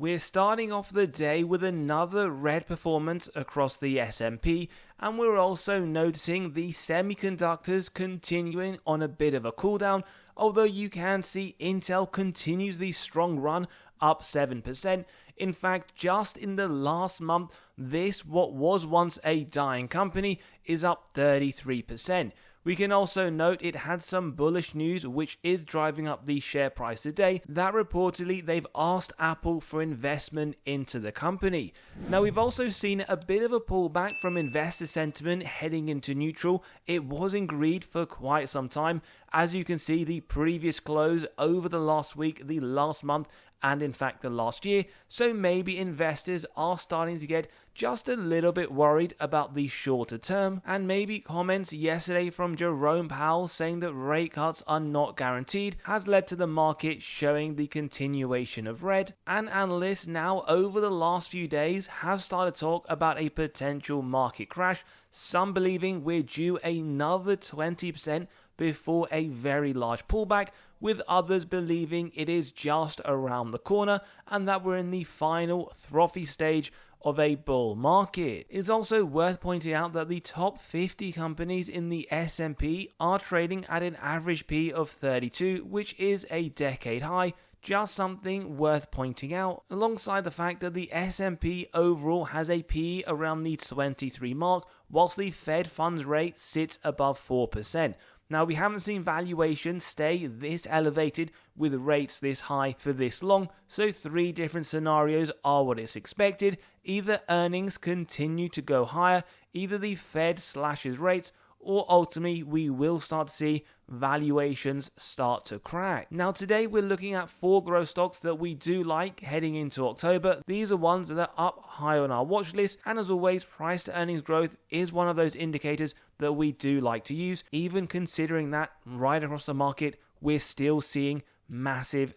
We're starting off the day with another red performance across the S&P, and we're also noticing the semiconductors continuing on a bit of a cooldown, although you can see Intel continues the strong run up 7%. In fact, just in the last month, this what was once a dying company is up 33%. We can also note it had some bullish news which is driving up the share price today, that reportedly they've asked Apple for investment into the company. Now we've also seen a bit of a pullback from investor sentiment heading into neutral. It was in greed for quite some time. As you can see, the previous close over the last week, the last month, and in fact the last year, so maybe investors are starting to get just a little bit worried about the shorter term, and maybe comments yesterday from Jerome Powell saying that rate cuts are not guaranteed has led to the market showing the continuation of red, and analysts now over the last few days have started to talk about a potential market crash, some believing we're due another 20% before a very large pullback, with others believing it is just around the corner and that we're in the final frothy stage of a bull market. It's also worth pointing out that the top 50 companies in the S&P are trading at an average P of 32, which is a decade high. Just something worth pointing out, alongside the fact that the S&P overall has a P around the 23 mark, whilst the Fed funds rate sits above 4%. Now, we haven't seen valuations stay this elevated with rates this high for this long, so three different scenarios are what is expected. Either earnings continue to go higher, either the Fed slashes rates, or ultimately we will start to see valuations start to crack. Now today we're looking at 4 growth stocks that we do like heading into October. These are ones that are up high on our watch list, and as always, price to earnings growth is one of those indicators that we do like to use, even considering that right across the market we're still seeing massive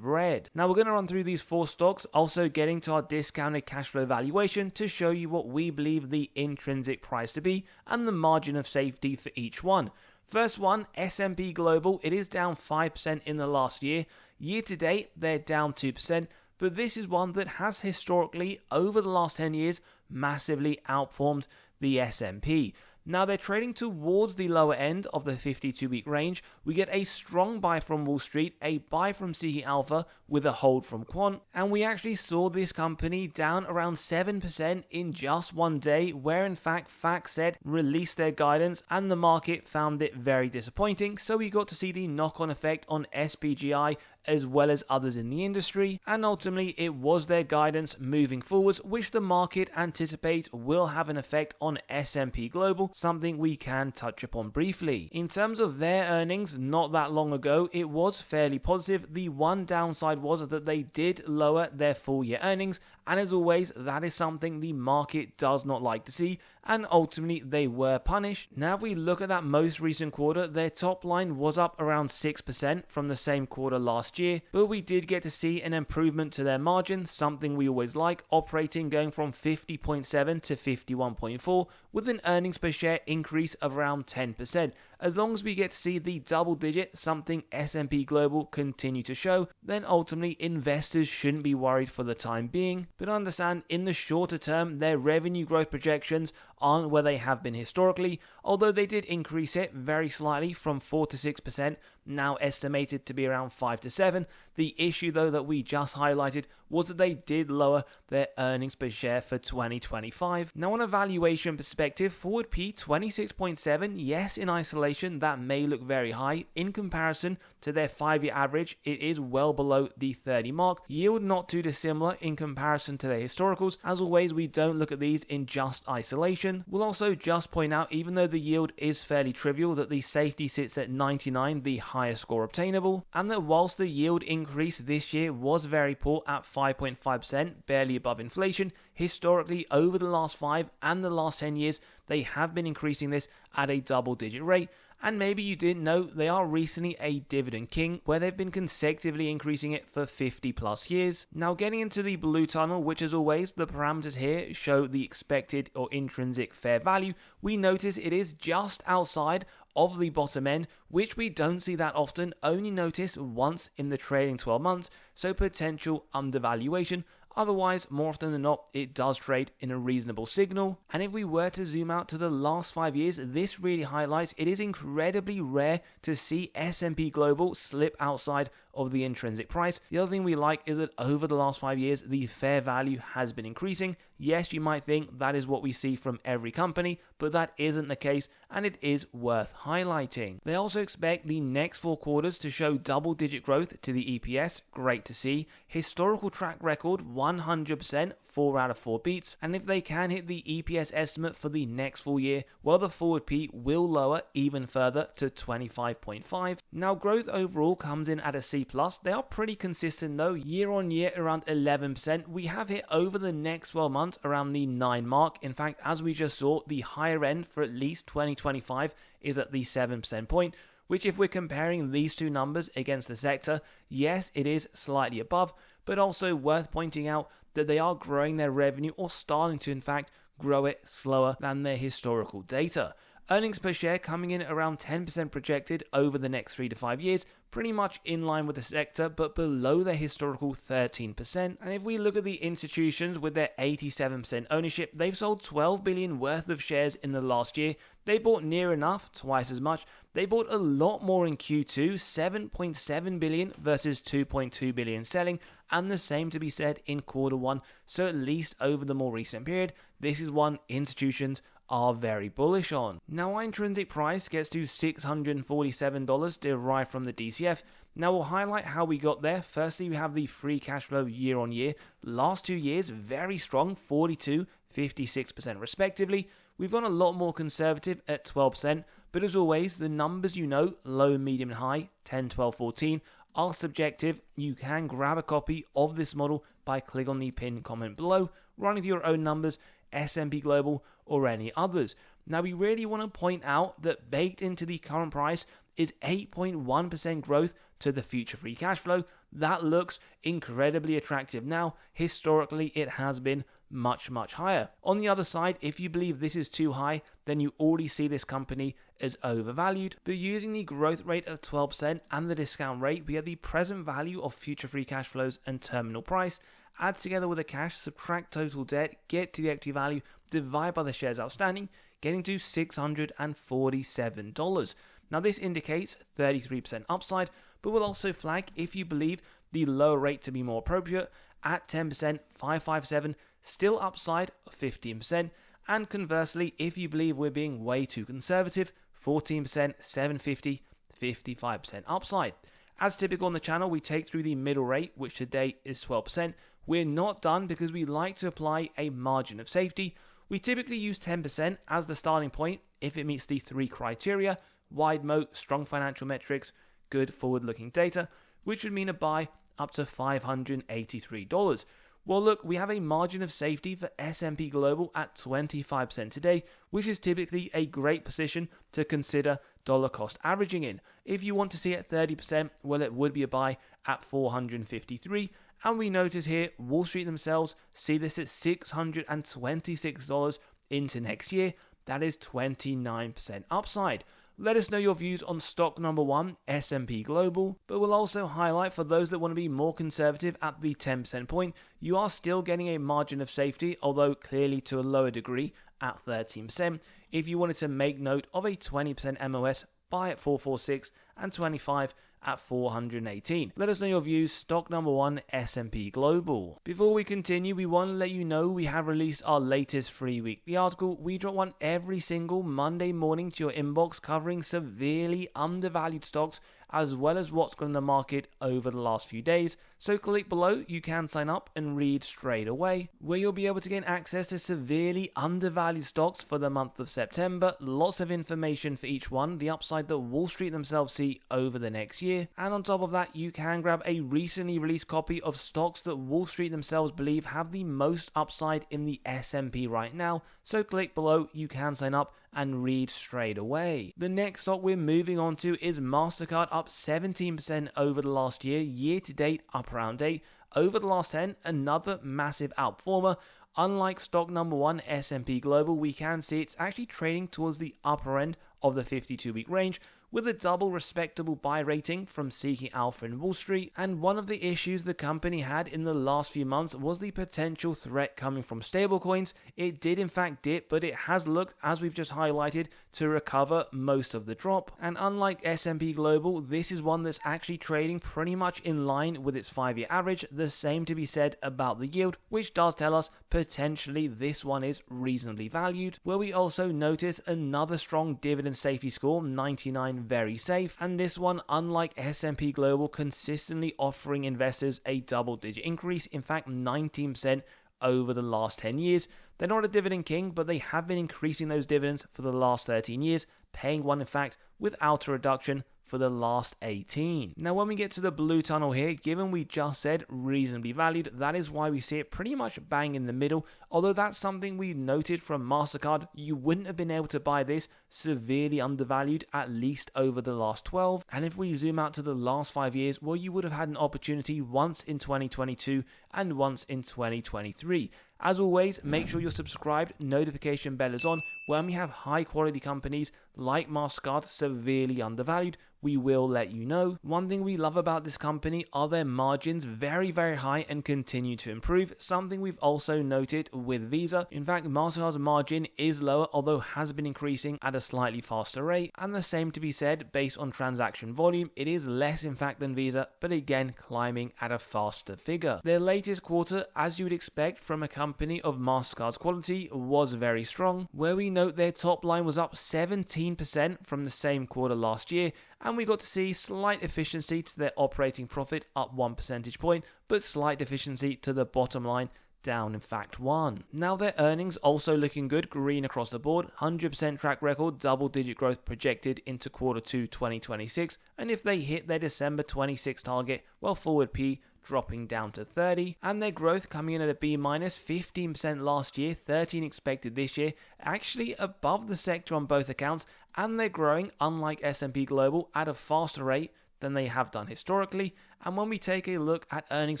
red. Now we're going to run through these 4 stocks, also getting to our discounted cash flow valuation to show you what we believe the intrinsic price to be and the margin of safety for each one. First one, S&P Global. It is down 5% in the last year. Year to date, they're down 2%, but this is one that has historically, over the last 10 years, massively outperformed the S&P. Now they're trading towards the lower end of the 52-week range. We get a strong buy from Wall Street, a buy from Seeking Alpha with a hold from Quant, and we actually saw this company down around 7% in just one day, where in fact FactSet released their guidance and the market found it very disappointing. So we got to see the knock-on effect on SPGI as well as others in the industry, and ultimately it was their guidance moving forwards which the market anticipates will have an effect on S&P Global, something we can touch upon briefly. In terms of their earnings, not that long ago it was fairly positive. The one downside was that they did lower their full year earnings, and as always that is something the market does not like to see, and ultimately they were punished. Now if we look at that most recent quarter, their top line was up around 6% from the same quarter last year, but we did get to see an improvement to their margin, something we always like, operating going from 50.7 to 51.4 with an earnings per share increase of around 10%. As long as we get to see the double digit, something S&P Global continue to show, then ultimately investors shouldn't be worried for the time being. But understand, in the shorter term, their revenue growth projections aren't where they have been historically, although they did increase it very slightly from 4 to 6%, now estimated to be around 5 to 7. The issue though that we just highlighted was that they did lower their earnings per share for 2025. Now on a valuation perspective, forward P 26.7, yes, in isolation that may look very high. In comparison to their 5-year average, it is well below the 30 mark. Yield not too dissimilar in comparison to their historicals. As always, we don't look at these in just isolation. We'll also just point out, even though the yield is fairly trivial, that the safety sits at 99, the highest score obtainable, and that whilst the yield increase this year was very poor at 5.5%, barely above inflation, historically over the last 5 and the last 10 years, they have been increasing this at a double-digit rate. And maybe you didn't know, they are recently a dividend king, where they've been consecutively increasing it for 50 plus years. Now getting into the blue tunnel, which as always, the parameters here show the expected or intrinsic fair value, we notice it is just outside of the bottom end, which we don't see that often, only notice once in the trailing 12 months, so potential undervaluation. Otherwise, more often than not, it does trade in a reasonable signal. And if we were to zoom out to the last 5 years, this really highlights it is incredibly rare to see S&P Global slip outside of the intrinsic price. The other thing we like is that over the last 5 years, the fair value has been increasing. Yes, you might think that is what we see from every company, but that isn't the case, and it is worth highlighting. They also expect the next 4 quarters to show double-digit growth to the EPS. Great to see. Historical track record, 100%, 4 out of 4 beats, and if they can hit the EPS estimate for the next full year, well, the forward P will lower even further to 25.5. Now, growth overall comes in at a C+. They are pretty consistent though, year on year around 11%. We have hit over the next 12 months around the 9 mark. In fact, as we just saw, the higher end for at least 2025 is at the 7% point, which if we're comparing these two numbers against the sector, yes, it is slightly above, but also worth pointing out that they are growing their revenue, or starting to in fact grow it, slower than their historical data. Earnings per share coming in around 10% projected over the next 3 to 5 years, pretty much in line with the sector, but below their historical 13%. And if we look at the institutions with their 87% ownership, they've sold 12 billion worth of shares in the last year. They bought near enough, twice as much. They bought a lot more in Q2, 7.7 billion versus 2.2 billion selling, and the same to be said in quarter one. So at least over the more recent period, this is one institutions are very bullish on. Now, our intrinsic price gets to $647 derived from the DCF. Now, we'll highlight how we got there. Firstly, we have the free cash flow year on year. Last 2 years, very strong, 42, 56% respectively. We've gone a lot more conservative at 12%, but as always, the numbers you know, low, medium, and high, 10, 12, 14, are subjective. You can grab a copy of this model by clicking on the pinned comment below, running through your own numbers, S&P Global, or any others. Now, we really want to point out that baked into the current price is 8.1% growth to the future free cash flow. That looks incredibly attractive now. Historically, it has been much, much higher. On the other side, if you believe this is too high, then you already see this company as overvalued. But using the growth rate of 12% and the discount rate, we have the present value of future free cash flows and terminal price. Add together with the cash, subtract total debt, get to the equity value, divide by the shares outstanding, getting to $647. Now, this indicates 33% upside, but will also flag if you believe the lower rate to be more appropriate. At 10%, 557, still upside of 15%, and conversely, if you believe we're being way too conservative, 14%, 750, 55% upside. As typical on the channel, we take through the middle rate, which today is 12%. We're not done because we like to apply a margin of safety. We typically use 10% as the starting point if it meets the 3 criteria: wide moat, strong financial metrics, good forward-looking data, which would mean a buy up to $583. Well, look, we have a margin of safety for S&P Global at 25% today, which is typically a great position to consider dollar cost averaging in. If you want to see it 30%, well, it would be a buy at $453. And we notice here, Wall Street themselves see this at $626 into next year. That is 29% upside. Let us know your views on stock number 1, S&P Global, but we'll also highlight for those that want to be more conservative at the 10% point, you are still getting a margin of safety, although clearly to a lower degree at 13%. If you wanted to make note of a 20% MOS, buy at 446 and 25 at 418. Let us know your views. Stock number 1, S&P Global. Before we continue, we want to let you know we have released our latest free weekly article. We drop one every single Monday morning to your inbox, covering severely undervalued stocks as well as what's gone in the market over the last few days. So click below, you can sign up and read straight away, where you'll be able to gain access to severely undervalued stocks for the month of September. Lots of information for each one, the upside that Wall Street themselves see over the next year. And on top of that, you can grab a recently released copy of stocks that Wall Street themselves believe have the most upside in the S&P right now. So click below, you can sign up and read straight away. The next stock we're moving on to is MasterCard, up 17% over the last year. Year to date, up around 8%. Over the last 10, another massive outperformer. Unlike stock number 1, S&P Global, we can see it's actually trading towards the upper end of the 52-week range, with a double respectable buy rating from Seeking Alpha in Wall Street. And one of the issues the company had in the last few months was the potential threat coming from stablecoins. It did in fact dip, but it has looked, as we've just highlighted, to recover most of the drop. And unlike S&P Global, this is one that's actually trading pretty much in line with its 5-year average. The same to be said about the yield, which does tell us potentially this one is reasonably valued. Where we also notice another strong dividend safety score, 99, very safe, and this one, unlike S&P Global, consistently offering investors a double-digit increase, in fact 19% over the last 10 years. They're not a dividend king, but they have been increasing those dividends for the last 13 years, paying one in fact without a reduction for the last 18. Now when we get to the blue tunnel here, given we just said reasonably valued, that is why we see it pretty much bang in the middle. Although that's something we noted from MasterCard, you wouldn't have been able to buy this severely undervalued, at least over the last 12. And if we zoom out to the last 5 years, well, you would have had an opportunity once in 2022 and once in 2023. As always, make sure you're subscribed, notification bell is on. When we have high quality companies like MasterCard severely undervalued, we will let you know. One thing we love about this company are their margins, very high and continue to improve, something we've also noted with Visa. In fact, MasterCard's margin is lower, although has been increasing at a slightly faster rate, and the same to be said based on transaction volume. It is less in fact than Visa, but again climbing at a faster figure. Their latest quarter, as you would expect from a company of MasterCard's quality, was very strong, where we note their top line was up 17% from the same quarter last year, and we got to see slight efficiency to their operating profit, up 1 percentage point, but slight efficiency to the bottom line, down in fact 1. Now their earnings also looking good, green across the board, 100% track record, double-digit growth projected into Q2 2026, and if they hit their December 26 target, well, forward P dropping down to 30, and their growth coming in at a B-, 15% last year, 13 expected this year, actually above the sector on both accounts, and they're growing, unlike S&P Global, at a faster rate than they have done historically. And when we take a look at earnings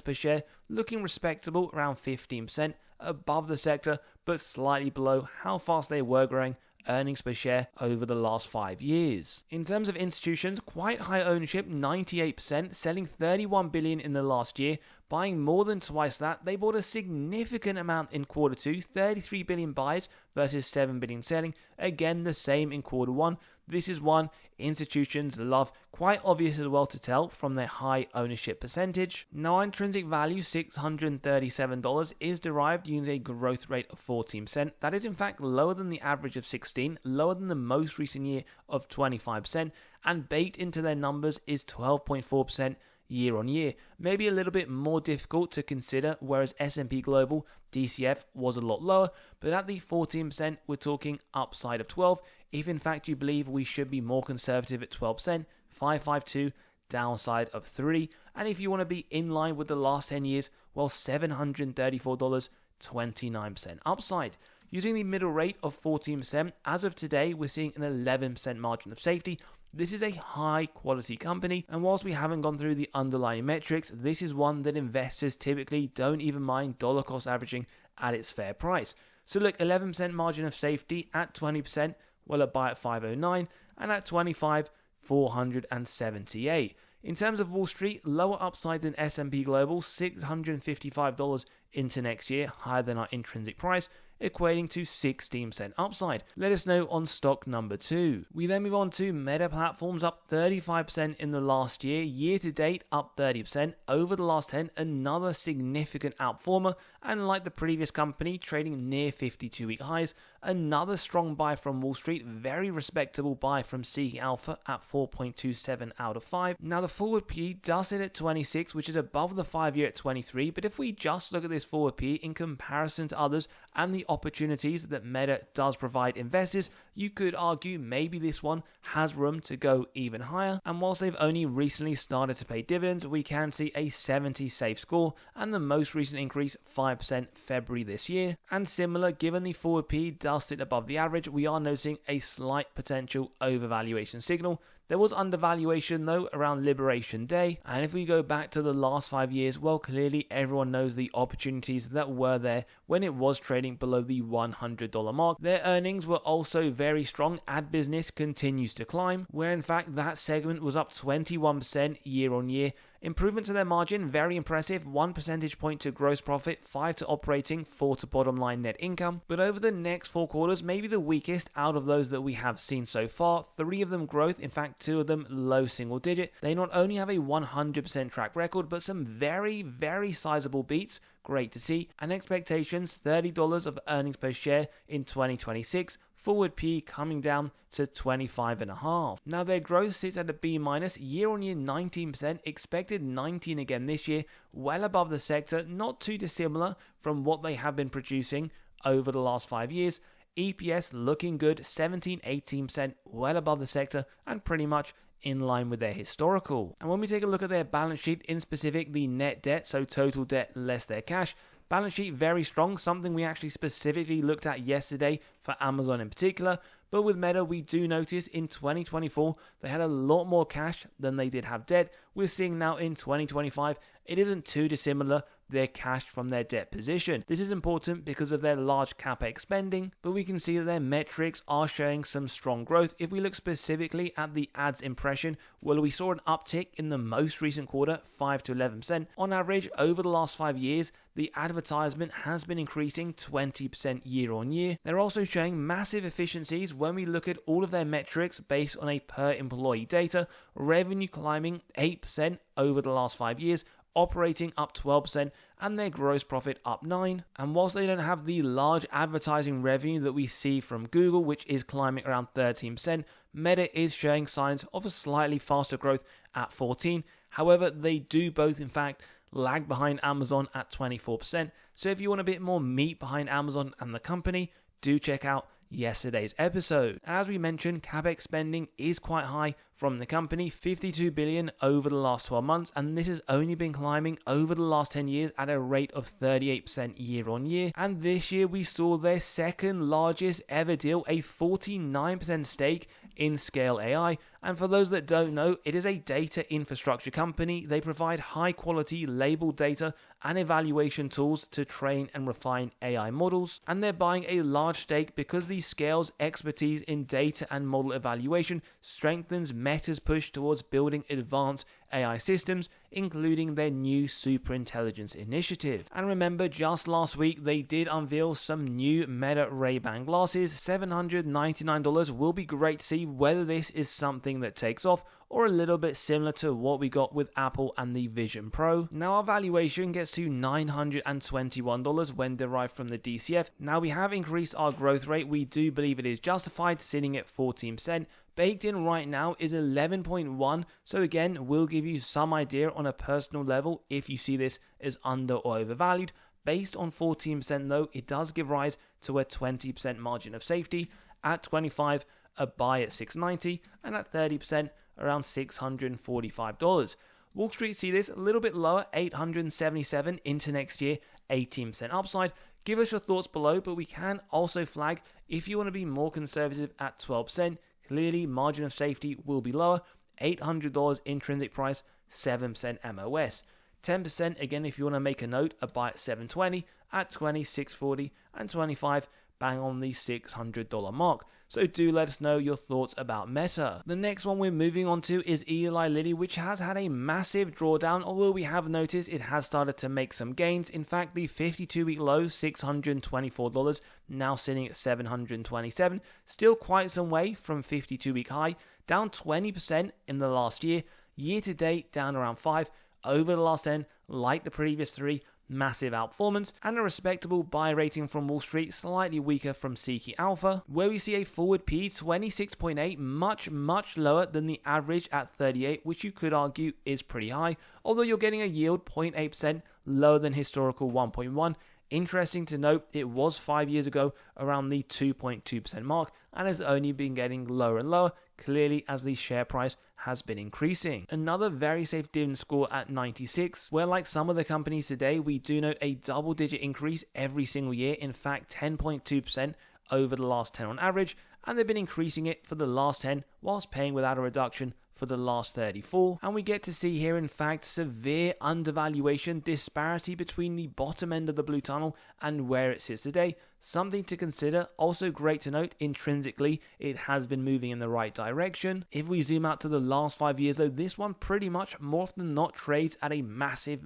per share, looking respectable, around 15% above the sector, but slightly below how fast they were growing earnings per share over the last 5 years. In terms of institutions, quite high ownership, 98%, selling $31 billion in the last year, buying more than twice that. They bought a significant amount in Q2, 33 billion buys versus 7 billion selling. Again, the same in Q1. This is one institutions love, quite obvious as well to tell from their high ownership percentage. Now, intrinsic value, $637, is derived using a growth rate of 14%. That is in fact lower than the average of 16%, lower than the most recent year of 25%, and baked into their numbers is 12.4% year on year. Maybe a little bit more difficult to consider, whereas S&P Global DCF was a lot lower, but at the 14% we're talking upside of 12. If in fact you believe we should be more conservative at 12%, 552, downside of 3. And if you want to be in line with the last 10 years, well, $734, 29% upside. Using the middle rate of 14%, as of today we're seeing an 11% margin of safety. This is a high quality company, and whilst we haven't gone through the underlying metrics, this is one that investors typically don't even mind dollar cost averaging at its fair price. So look, 11% margin of safety at 20%, well, a buy at 509, and at 25, 478. In terms of Wall Street, lower upside than S&P Global, $655 into next year, higher than our intrinsic price, equating to 16% upside. Let us know on stock number 2. We then move on to Meta Platforms, up 35% in the last year. Year to date, up 30%. Over the last 10, another significant outperformer. And like the previous company, trading near 52-week highs. Another strong buy from Wall Street. Very respectable buy from Seeking Alpha at 4.27 out of 5. Now the forward P does sit at 26, which is above the 5-year at 23. But if we just look at this forward P in comparison to others and the opportunities that Meta does provide investors, you could argue maybe this one has room to go even higher. And whilst they've only recently started to pay dividends, we can see a 70 safe score, and the most recent increase 5% February this year. And similar, given the forward P does sit above the average, we are noticing a slight potential overvaluation signal. There was undervaluation though around Liberation Day, and if we go back to the last 5 years, well, clearly everyone knows the opportunities that were there when it was trading below the $100 mark. Their earnings were also very strong. Ad business continues to climb, where in fact that segment was up 21% year on year. Improvement to their margin, very impressive, 1 percentage point to gross profit, 5 to operating, 4 to bottom line net income. But over the next 4 quarters, maybe the weakest out of those that we have seen so far, 3 of them growth, in fact 2 of them low single digit. They not only have a 100% track record, but some very sizable beats. Great to see. And expectations, $30 of earnings per share in 2026. Forward P coming down to 25.5. Now their growth sits at a B minus, year on year 19%, expected 19 again this year, well above the sector, not too dissimilar from what they have been producing over the last 5 years. EPS looking good, 17-18%, well above the sector and pretty much in line with their historical. And when we take a look at their balance sheet, in specific the net debt, so total debt less their cash, balance sheet very strong, something we actually specifically looked at yesterday for Amazon in particular. But with Meta, we do notice in 2024, they had a lot more cash than they did have debt. We're seeing now in 2025, it isn't too dissimilar, their cash from their debt position. This is important because of their large capex spending, but we can see that their metrics are showing some strong growth. If we look specifically at the ads impression, well, we saw an uptick in the most recent quarter, 5 to 11%. On average, over the last 5 years, the advertisement has been increasing 20% year on year. They're also showing massive efficiencies when we look at all of their metrics based on a per employee data. Revenue climbing 8% over the last 5 years, operating up 12%, and their gross profit up 9%. And whilst they don't have the large advertising revenue that we see from Google, which is climbing around 13%, Meta is showing signs of a slightly faster growth at 14%. However, they do both in fact lag behind Amazon at 24%. So if you want a bit more meat behind Amazon and the company, do check out yesterday's episode. As we mentioned, capex spending is quite high from the company, $52 billion over the last 12 months, and this has only been climbing over the last 10 years at a rate of 38% year on year. And this year we saw their second largest ever deal, a 49% stake in Scale AI. And for those that don't know, it is a data infrastructure company. They provide high quality labeled data and evaluation tools to train and refine AI models. And they're buying a large stake because the Scale's expertise in data and model evaluation strengthens Meta's push towards building advanced AI systems, including their new superintelligence initiative. And remember, just last week, they did unveil some new Meta Rebound glasses, $799. Will be great to see whether this is something that takes off or a little bit similar to what we got with Apple and the Vision Pro. Now our valuation gets to $921 when derived from the DCF. Now we have increased our growth rate. We do believe it is justified, sitting at 14%. Baked in right now is 11.1, so again, we'll give you some idea on a personal level if you see this as under or overvalued. Based on 14% though, it does give rise to a 20% margin of safety. At 25, a buy at $690, and at 30%, around $645. Wall Street see this a little bit lower, $877 into next year, 18% upside. Give us your thoughts below, but we can also flag if you want to be more conservative at 12%. Clearly, margin of safety will be lower, $800 intrinsic price, 7% MOS. 10% again if you want to make a note, a buy at $720, at 20, $640, and 25, bang on the $600 mark. So do let us know your thoughts about Meta. The next one we're moving on to is Eli Lilly, which has had a massive drawdown, although we have noticed it has started to make some gains. In fact, the 52-week low, $624, now sitting at $727, still quite some way from 52-week high, down 20% in the last year. Year to date, down around 5%. Over the last 10, like the previous 3, massive outperformance, and a respectable buy rating from Wall Street, slightly weaker from Seeking Alpha, where we see a forward P 26.8, much lower than the average at 38, which you could argue is pretty high, although you're getting a yield 0.8% lower than historical 1.1. Interesting to note, it was 5 years ago around the 2.2% mark and has only been getting lower and lower, clearly as the share price has been increasing. Another very safe dividend score at 96, where like some of the companies today, we do note a double-digit increase every single year, in fact 10.2% over the last 10 on average, and they've been increasing it for the last 10 whilst paying without a reduction for the last 34, and we get to see here in fact severe undervaluation disparity between the bottom end of the blue tunnel and where it sits today. Something to consider. Also great to note, intrinsically it has been moving in the right direction. If we zoom out to the last 5 years though, this one pretty much more often than not trades at a massive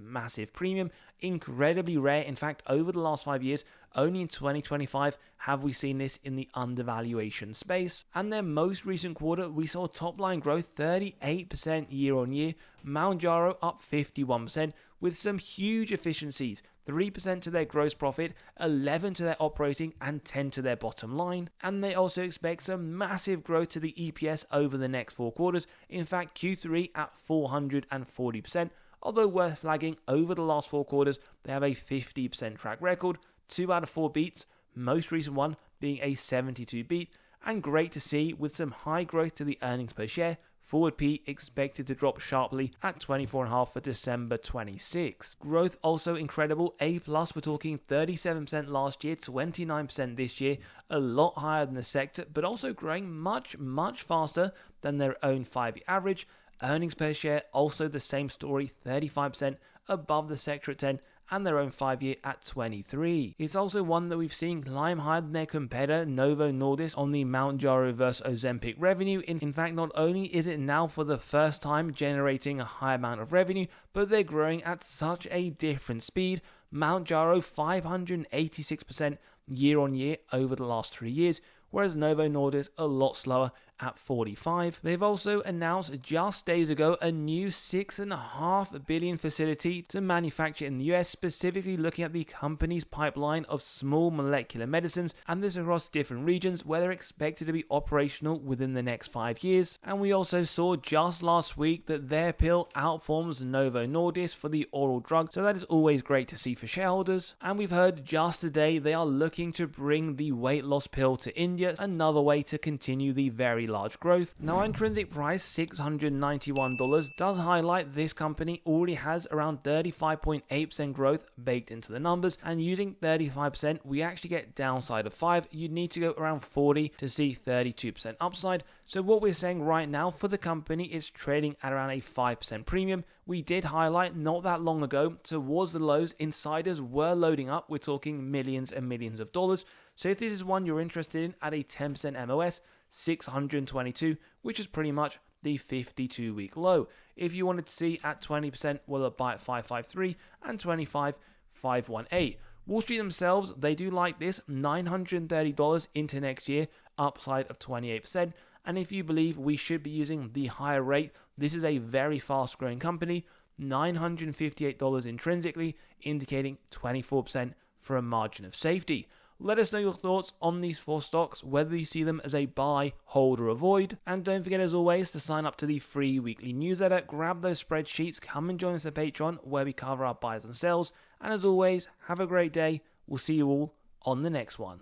premium. Incredibly rare. In fact, over the last 5 years, only in 2025 have we seen this in the undervaluation space. And their most recent quarter, we saw top line growth 38% year on year, Mount Jaro up 51% with some huge efficiencies. 3% to their gross profit, 11% to their operating, and 10% to their bottom line. And they also expect some massive growth to the EPS over the next 4 quarters. In fact, Q3 at 440%. Although worth flagging, over the last 4 quarters, they have a 50% track record, 2 out of 4 beats, most recent one being a 72 beat, and great to see with some high growth to the earnings per share. Forward P expected to drop sharply at 24.5 for December 26. Growth also incredible. A+, we're talking 37% last year, 29% this year, a lot higher than the sector, but also growing much faster than their own 5-year average. Earnings per share, also the same story, 35% above the sector at 10 and their own 5-year at 23. It's also one that we've seen climb higher than their competitor Novo Nordisk on the Mount Jaro versus Ozempic revenue. In fact, not only is it now for the first time generating a high amount of revenue, but they're growing at such a different speed. Mount Jaro 586% year on year over the last 3 years, whereas Novo Nordisk a lot slower at 45. They've also announced just days ago a new $6.5 billion facility to manufacture in the US, specifically looking at the company's pipeline of small molecular medicines, and this across different regions where they're expected to be operational within the next 5 years. And we also saw just last week that their pill outperforms Novo Nordisk for the oral drug, so that is always great to see for shareholders. And we've heard just today they are looking to bring the weight loss pill to India, another way to continue the very large growth. Now, our intrinsic price $691 does highlight this company already has around 35.8% growth baked into the numbers, and using 35% we actually get downside of 5. You'd need to go around 40 to see 32% upside. So what we're saying right now for the company is trading at around a 5% premium. We did highlight not that long ago towards the lows insiders were loading up. We're talking millions and millions of dollars. So if this is one you're interested in at a 10% MOS, 622, which is pretty much the 52-week low. If you wanted to see at 20%, well, a buy at 553 and 25, 518. Wall Street themselves, they do like this, $930 into next year, upside of 28%. And if you believe we should be using the higher rate, this is a very fast growing company, $958 intrinsically, indicating 24% for a margin of safety. Let us know your thoughts on these 4 stocks, whether you see them as a buy, hold, or avoid. And don't forget, as always, to sign up to the free weekly newsletter. Grab those spreadsheets, come and join us at Patreon, where we cover our buys and sells. And as always, have a great day. We'll see you all on the next one.